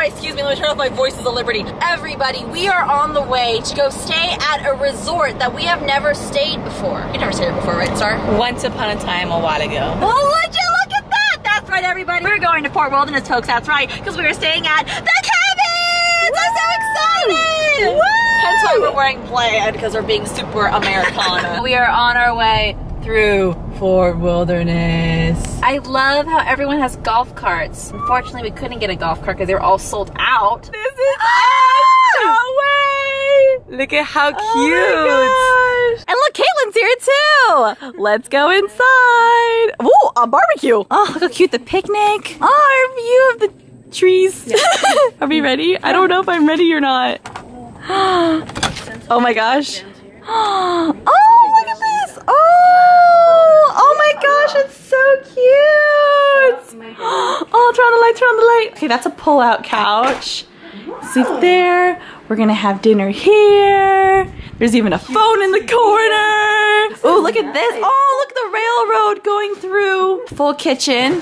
Everybody, excuse me, let me turn off my voices of liberty. Everybody, we are on the way to go stay at a resort that we have never stayed before. You've never stayed here before, right, Star? Once upon a time, a while ago. Well, would you look at that? That's right, everybody. We're going to Fort Wilderness, folks. That's right, because we are staying at the cabins. I'm so excited. Woo! Hence why we're wearing plaid, because we're being super Americana. We are on our way through Fort Wilderness. I love how everyone has golf carts. Unfortunately, we couldn't get a golf cart because they were all sold out. This is no way! Look at how cute. Oh my gosh. And look, Caitlin's here too. Let's go inside. Ooh, a barbecue. Oh, look how cute, the picnic. Oh, our view of the trees. Are we ready? I don't know if I'm ready or not. Oh my gosh. Oh, look at this. Oh my gosh, it's so cute. Oh, turn on the light, turn on the light. Okay, that's a pull-out couch. Sleep there. We're gonna have dinner here. There's even a phone in the corner. Oh, look at this. Oh, look at the railroad going through. Full kitchen.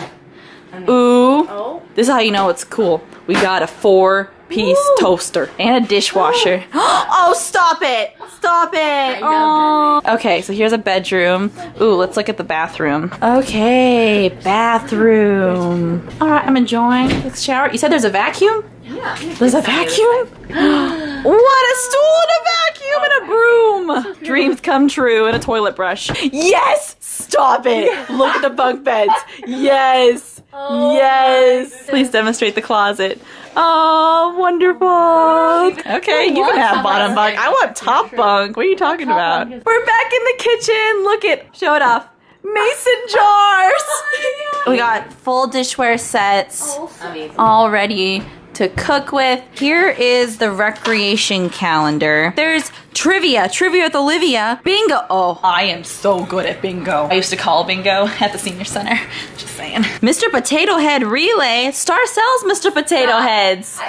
Ooh, this is how you know it's cool. We got a 4-piece toaster and a dishwasher. Oh, stop it! Stop it! Oh. Okay, so here's a bedroom. Ooh, let's look at the bathroom. Okay, bathroom. All right, I'm enjoying the shower. You said there's a vacuum? Yeah. There's a vacuum? What a stool and a vacuum and a broom! Dreams come true and a toilet brush. Yes! Stop it! Look at the bunk beds. Yes! Yes! Please demonstrate the closet. Oh, wonderful. Okay, you can have bottom bunk. I want top bunk. What are you talking about? We're back in the kitchen. Look at, show it off. Mason jars. We got full dishware sets all ready to cook with. Here is the recreation calendar. There's trivia with Olivia. Bingo. Oh, I am so good at bingo. I used to call bingo at the senior center. Just saying. Mr. Potato Head relay. Star sells Mr. Potato Heads.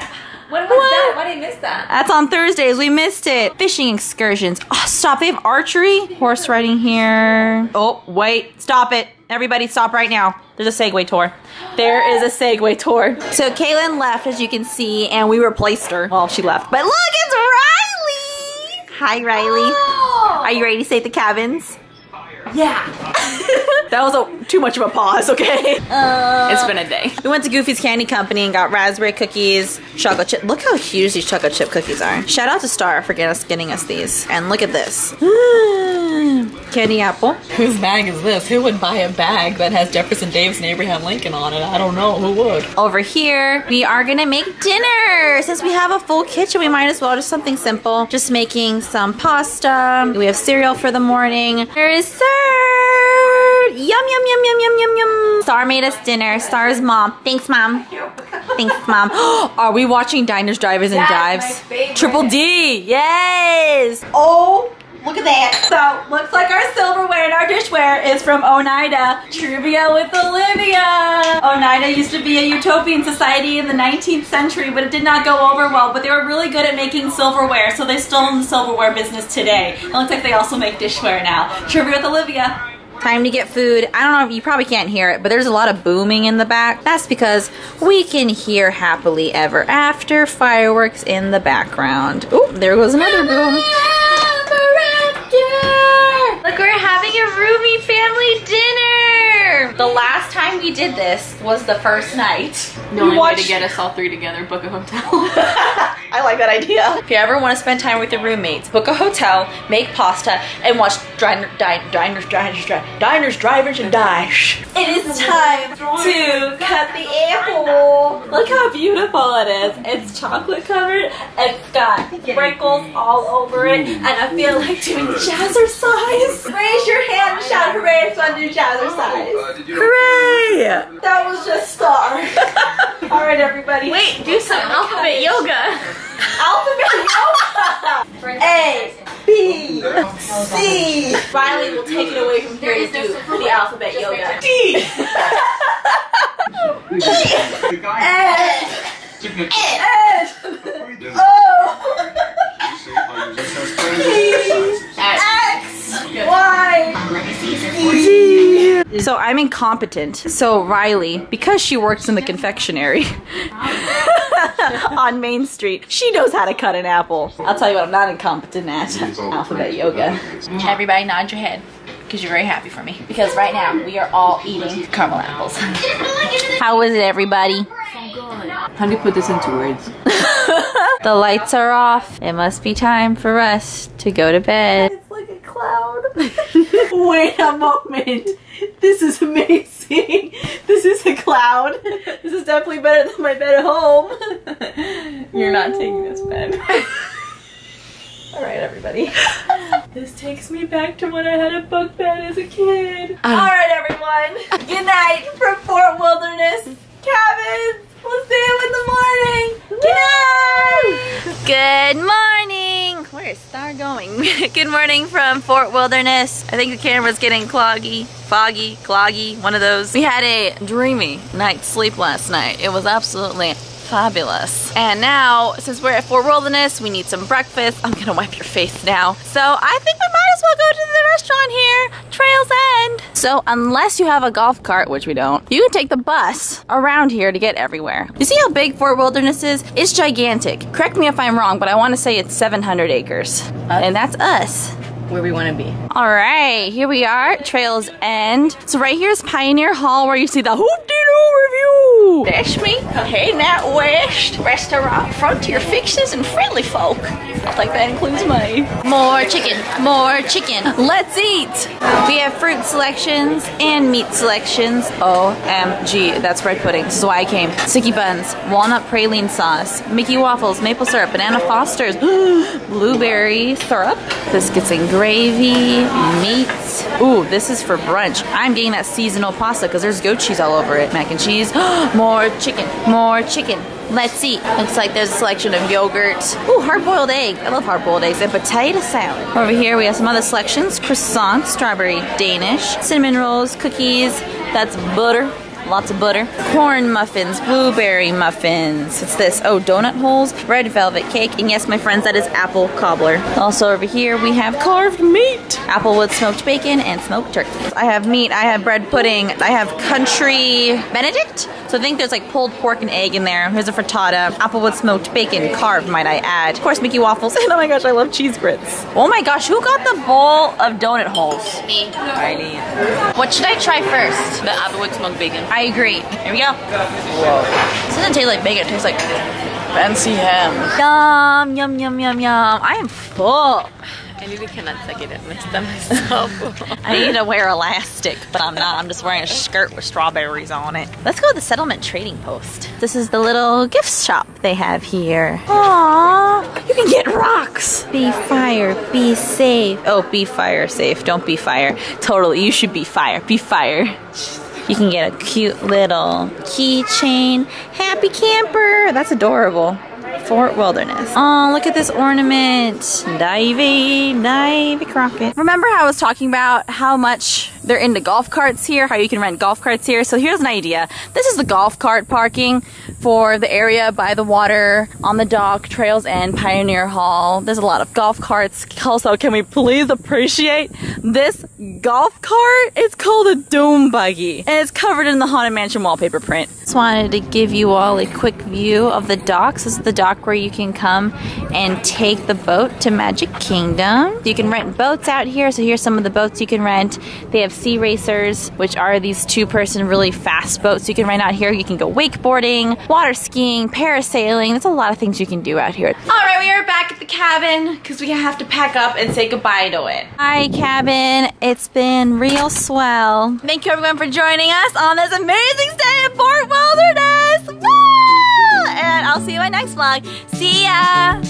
When was that? Why did I miss that? That's on Thursdays. We missed it. Fishing excursions. Oh, stop. They have archery. Horse riding here. Oh, wait. Stop it. Everybody stop right now. There's a Segway tour. There is a Segway tour. So Caitlin left, as you can see, and we replaced her. Well, she left. But look, it's Riley. Hi, Riley. Oh. Are you ready to stay at the cabins? Yeah. That was too much of a pause, okay? It's been a day. We went to Goofy's Candy Company and got raspberry cookies, chocolate chip. Look how huge these chocolate chip cookies are. Shout out to Star for getting us these. And look at this. Candy apple. Whose bag is this? Who would buy a bag that has Jefferson Davis and Abraham Lincoln on it? I don't know. Who would? Over here, we are gonna make dinner. Since we have a full kitchen, we might as well just something simple. Just making some pasta. We have cereal for the morning. There is served. Yum, yum, yum, yum, yum, yum, yum. Star made us dinner. Star's mom. Thanks, Mom. Thanks, Mom. Are we watching Diners, Drivers, and Dives? Triple D. Yes. Oh. Look at that. So, looks like our silverware and our dishware is from Oneida. Trivia with Olivia. Oneida used to be a utopian society in the 19th century, but it did not go over well. But they were really good at making silverware, so they're still in the silverware business today. It looks like they also make dishware now. Trivia with Olivia. Time to get food. I don't know if you probably can't hear it, but there's a lot of booming in the back. That's because we can hear Happily Ever After fireworks in the background. Oh, there goes another boom. Look, we're having a roomie family dinner! The last time we did this was the first night. The only way to get us all three together, book a hotel. I like that idea. If you ever want to spend time with your roommates, book a hotel, make pasta, and watch Diners, Drivers, and Dives. It is time to cut the apple. Look how beautiful it is. It's chocolate covered. It's got sprinkles all over it, and I feel like doing jazzercise. Raise your hand and shout hooray if you want to do jazzercise. Hooray! That was just Star. All right, everybody. Wait, do some alphabet yoga. Alphabet yoga. A, B, C. Riley will take it away from here to do the alphabet yoga. D. F. O. P. X. Y. Z. So I I'm incompetent. So Riley, because she works in the confectionery on Main Street, she knows how to cut an apple. I'll tell you what I'm not incompetent at. Alphabet yoga. Everybody nod your head, because you're very happy for me. Because right now, we are all eating caramel apples. How is it, everybody? How do you put this into words? The lights are off. It must be time for us to go to bed. It's like a cloud. Wait a moment. This is amazing. This is a cloud. This is definitely better than my bed at home. You're not taking this bed. Alright, everybody. This takes me back to when I had a bunk bed as a kid. Alright, everyone. Good night from Fort Wilderness Cabins. We'll see you in the morning. Good night. Good morning. Where is Star going? Good morning from Fort Wilderness. I think the camera's getting foggy, cloggy, one of those. We had a dreamy night's sleep last night. It was absolutely fabulous. And now, since we're at Fort Wilderness, we need some breakfast. I'm gonna wipe your face now. So I think we might as well go to the restaurant here, Trails End. So unless you have a golf cart, which we don't, you can take the bus around here to get everywhere. You see how big Fort Wilderness is? It's gigantic. Correct me if I'm wrong, but I want to say it's 700 acres. And that's us. Where we want to be. All right, here we are, Trails End. So right here is Pioneer Hall, where you see the Hoop-de-doo review. That's me, heading out west. Restaurant, frontier fixes, and friendly folk. I think that includes me. More chicken, more chicken. Let's eat. We have fruit selections and meat selections. OMG, that's bread pudding. This is why I came. Sticky buns, walnut praline sauce, Mickey waffles, maple syrup, banana Fosters, blueberry syrup, biscuits and gravy, meat. Ooh, this is for brunch. I'm getting that seasonal pasta because there's goat cheese all over it. Mac and cheese. More chicken, more chicken. Let's eat. Looks like there's a selection of yogurt. Ooh, hard-boiled egg. I love hard-boiled eggs. And potato salad. Over here we have some other selections. Croissants, strawberry Danish, cinnamon rolls, cookies. That's butter. Lots of butter. Corn muffins, blueberry muffins. What's this? Oh, donut holes, red velvet cake, and yes, my friends, that is apple cobbler. Also over here we have carved meat. Applewood smoked bacon and smoked turkey. I have meat, I have bread pudding, I have country Benedict. So I think there's like pulled pork and egg in there. Here's a frittata, applewood smoked bacon, carved might I add. Of course, Mickey waffles, and oh my gosh, I love cheese grits. Oh my gosh, who got the bowl of donut holes? Me. Riley. What should I try first? The applewood smoked bacon. I agree. Here we go. Whoa. This doesn't taste like bacon, it tastes like fancy ham. Yum, yum, yum, yum, yum. I am full. I really cannot take it at my stomach. I need to wear elastic, but I'm not. I'm just wearing a skirt with strawberries on it. Let's go to the Settlement Trading Post. This is the little gift shop they have here. Aww, you can get rocks. Be fire, be safe. Oh, be fire safe, don't be fire. Totally, you should be fire, be fire. You can get a cute little keychain. Happy camper, that's adorable. Fort Wilderness. Oh, look at this ornament. Davy Crockett. Remember how I was talking about how much they're into golf carts here, how you can rent golf carts here? So here's an idea. This is the golf cart parking for the area by the water, on the dock, Trails End, Pioneer Hall. There's a lot of golf carts. Also, can we please appreciate this golf cart? It's called a Doom Buggy, and it's covered in the Haunted Mansion wallpaper print. Just wanted to give you all a quick view of the docks. This is the dock where you can come and take the boat to Magic Kingdom. You can rent boats out here, so here's some of the boats you can rent. They have sea racers, which are these two-person really fast boats you can rent out here. You can go wakeboarding, water skiing, parasailing. There's a lot of things you can do out here. All right, we are back at the cabin because we have to pack up and say goodbye to it. Hi, cabin. It's been real swell. Thank you, everyone, for joining us on this amazing stay at Fort Wilderness. Woo! And I'll see you in my next vlog. See ya!